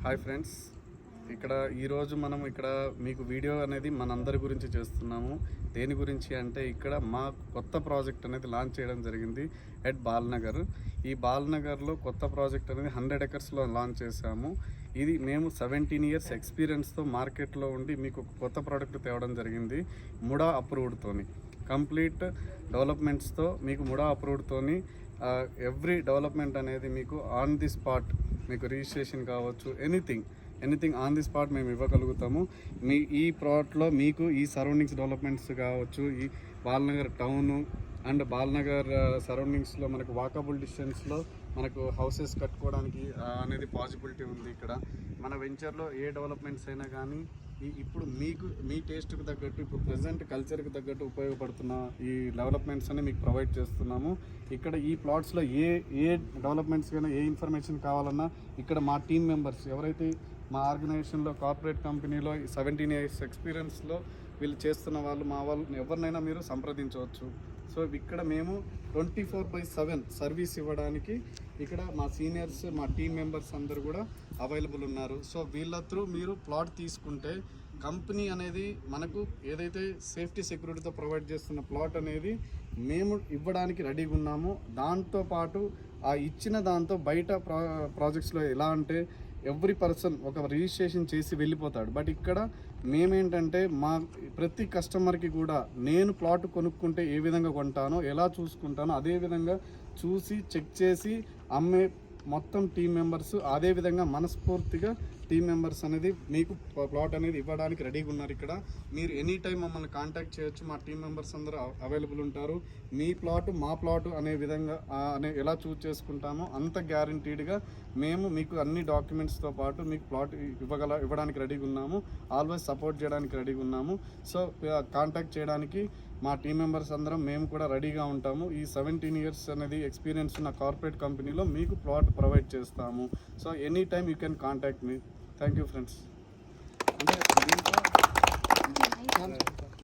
Hi friends, ఈరోజు మనం ఇక్కడ మీకు వీడియో అనేది మనందరి గురించి చేస్తున్నాము. దేని గురించి అంటే ఇక్కడ మా కొత్త ప్రాజెక్ట్ అనేది లాంచ్ చేయడం జరిగింది ఎట్ బాల్నగర్. ఈ బాల్నగర్లో కొత్త ప్రాజెక్ట్ అనేది 100 acresలో లాంచ్ చేశాము. ఇది మేము 17 years ఎక్స్పీరియన్స్తో మార్కెట్లో ఉండి మీకు ఒక కొత్త ప్రోడక్ట్ తేవడం జరిగింది. ముడా అప్రూవ్డ్తోని, కంప్లీట్ డెవలప్మెంట్స్తో మీకు ముడా అప్రూవ్డ్తోని ఎవ్రీ డెవలప్మెంట్ అనేది మీకు ఆన్ ది స్పాట్, మీకు రిజిస్ట్రేషన్ కావచ్చు, ఎనీథింగ్ ఆన్ ది స్పాట్ మేము ఇవ్వగలుగుతాము. ఈ ప్లాట్లో మీకు ఈ సరౌండింగ్స్ డెవలప్మెంట్స్ కావచ్చు, ఈ బాల్నగర్ టౌను అండ్ బాల్నగర్ సరౌండింగ్స్లో మనకు వాకబుల్ డిస్టెన్స్లో మనకు హౌసెస్ కట్టుకోవడానికి అనేది పాసిబిలిటీ ఉంది. ఇక్కడ మన వెంచర్లో ఏ డెవలప్మెంట్స్ అయినా కానీ ఇప్పుడు మీ టేస్ట్కి తగ్గట్టు, ఇప్పుడు ప్రజెంట్ కల్చర్కి తగ్గట్టు ఉపయోగపడుతున్న ఈ డెవలప్మెంట్స్ అని మీకు ప్రొవైడ్ చేస్తున్నాము. ఇక్కడ ఈ ప్లాట్స్లో ఏ డెవలప్మెంట్స్ అయినా, ఏ ఇన్ఫర్మేషన్ కావాలన్నా ఇక్కడ మా టీమ్ మెంబర్స్ ఎవరైతే మా ఆర్గనైజేషన్లో కార్పొరేట్ కంపెనీలో 17 years ఎక్స్పీరియన్స్లో వీళ్ళు చేస్తున్న వాళ్ళు, మా వాళ్ళు ఎవరినైనా మీరు సంప్రదించవచ్చు. సో ఇక్కడ మేము 24/7 సర్వీస్ ఇవ్వడానికి ఇక్కడ మా సీనియర్స్, మా టీమ్ మెంబర్స్ అందరూ కూడా అవైలబుల్ ఉన్నారు. సో వీళ్ళ త్రూ మీరు ప్లాట్ తీసుకుంటే కంపెనీ అనేది మనకు ఏదైతే సేఫ్టీ సెక్యూరిటీతో ప్రొవైడ్ చేస్తున్న ప్లాట్ అనేది మేము ఇవ్వడానికి రెడీగా ఉన్నాము. దాంతోపాటు ఆ ఇచ్చిన దాంతో బయట ప్రాజెక్ట్స్లో ఎలా అంటే ఎవ్రీ పర్సన్ ఒక రిజిస్ట్రేషన్ చేసి వెళ్ళిపోతాడు. బట్ ఇక్కడ మేమేంటంటే మా ప్రతి కస్టమర్కి కూడా నేను ప్లాట్ కొనుక్కుంటే ఏ విధంగా కొంటానో, ఎలా చూసుకుంటానో అదే విధంగా చూసి చెక్ చేసి అమ్మే మొత్తం టీమ్ మెంబర్స్ అదే విధంగా మనస్ఫూర్తిగా టీమ్ మెంబర్స్ అనేది మీకు ప్లాట్ అనేది ఇవ్వడానికి రెడీగా ఉన్నారు. ఇక్కడ మీరు ఎనీ టైం మమ్మల్ని కాంటాక్ట్ చేయొచ్చు. మా టీమ్ మెంబర్స్ అందరూ అవైలబుల్ ఉంటారు. మీ ప్లాట్ మా ప్లాట్ అనే విధంగా ఎలా చూస్ చేసుకుంటామో అంత గ్యారంటీడ్గా మేము మీకు అన్ని డాక్యుమెంట్స్తో పాటు మీకు ప్లాట్ ఇవ్వడానికి రెడీగా ఉన్నాము. ఆల్వేస్ సపోర్ట్ చేయడానికి రెడీగా ఉన్నాము. సో కాంటాక్ట్ చేయడానికి మా టీం మెంబర్స్ అందరం మేము కూడా రెడీగా ఉంటాము. ఈ 17 years అనేది ఎక్స్పీరియన్స్ ఉన్న కార్పొరేట్ కంపెనీలో మీకు ప్లాట్ ప్రొవైడ్ చేస్తాము. So any time you can contact me. Thank you friends. అంటే దీంట్లో